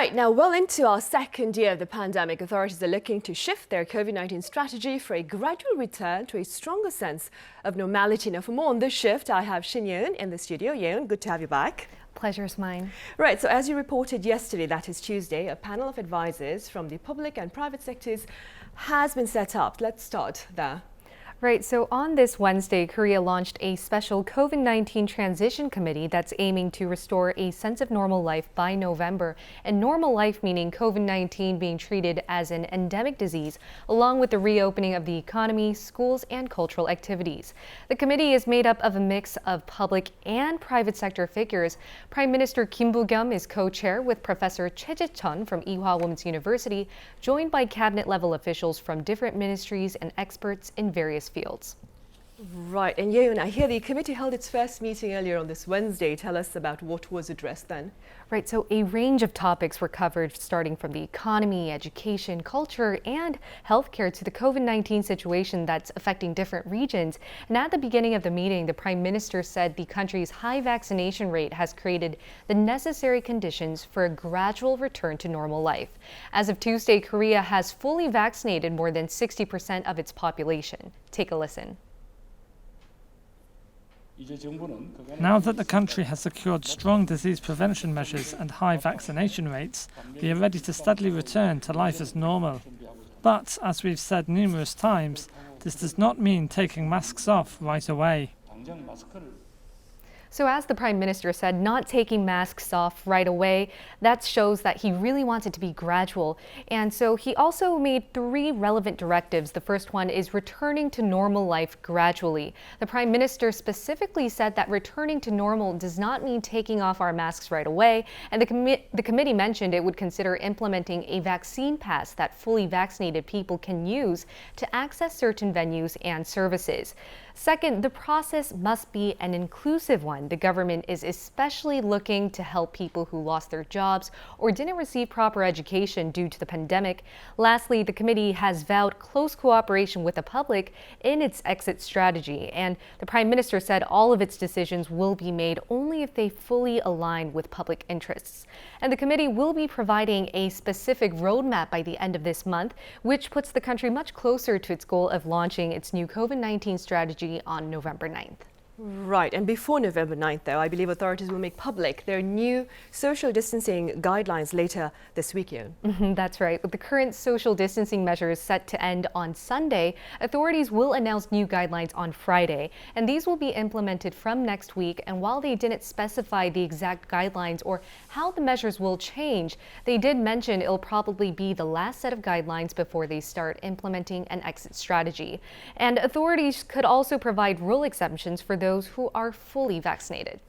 Right, now well into our second year of the pandemic, authorities are looking to shift their COVID-19 strategy for a gradual return to a stronger sense of normality. Now for more on this shift, I have Shin Ye-eun in the studio. Ye-eun, good to have you back. Pleasure's mine. Right, so as you reported yesterday, that is Tuesday, a panel of advisors from the public and private sectors has been set up. Let's start there. Right, so on this Wednesday, Korea launched a special COVID-19 transition committee that's aiming to restore a sense of normal life by November. And normal life meaning COVID-19 being treated as an endemic disease, along with the reopening of the economy, schools, and cultural activities. The committee is made up of a mix of public and private sector figures. Prime Minister Kim Boo-kyum is co-chair with Professor Choi Jae-chun from Ewha Women's University, joined by cabinet-level officials from different ministries and experts in various fields. Right, and Ye-eun, I hear the committee held its first meeting earlier on this Wednesday. Tell us about what was addressed then. Right, so a range of topics were covered, starting from the economy, education, culture, and healthcare to the COVID-19 situation that's affecting different regions. And at the beginning of the meeting, the Prime Minister said the country's high vaccination rate has created the necessary conditions for a gradual return to normal life. As of Tuesday, Korea has fully vaccinated more than 60% of its population. Take a listen. Now that the country has secured strong disease prevention measures and high vaccination rates, we are ready to steadily return to life as normal. But, as we've said numerous times, this does not mean taking masks off right away. So as the Prime Minister said, not taking masks off right away, that shows that he really wants it to be gradual. And so he also made 3 relevant directives. The first one is returning to normal life gradually. The Prime Minister specifically said that returning to normal does not mean taking off our masks right away. And the committee mentioned it would consider implementing a vaccine pass that fully vaccinated people can use to access certain venues and services. Second, the process must be an inclusive one. The government is especially looking to help people who lost their jobs or didn't receive proper education due to the pandemic. Lastly, the committee has vowed close cooperation with the public in its exit strategy. And the Prime Minister said all of its decisions will be made only if they fully align with public interests. And the committee will be providing a specific roadmap by the end of this month, which puts the country much closer to its goal of launching its new COVID-19 strategy on November 9th. Right, and before November 9th, though, I believe authorities will make public their new social distancing guidelines later this weekend. That's right. With the current social distancing measures set to end on Sunday, authorities will announce new guidelines on Friday, and these will be implemented from next week. And while they didn't specify the exact guidelines or how the measures will change, they did mention it'll probably be the last set of guidelines before they start implementing an exit strategy. And authorities could also provide rule exemptions for those who are fully vaccinated.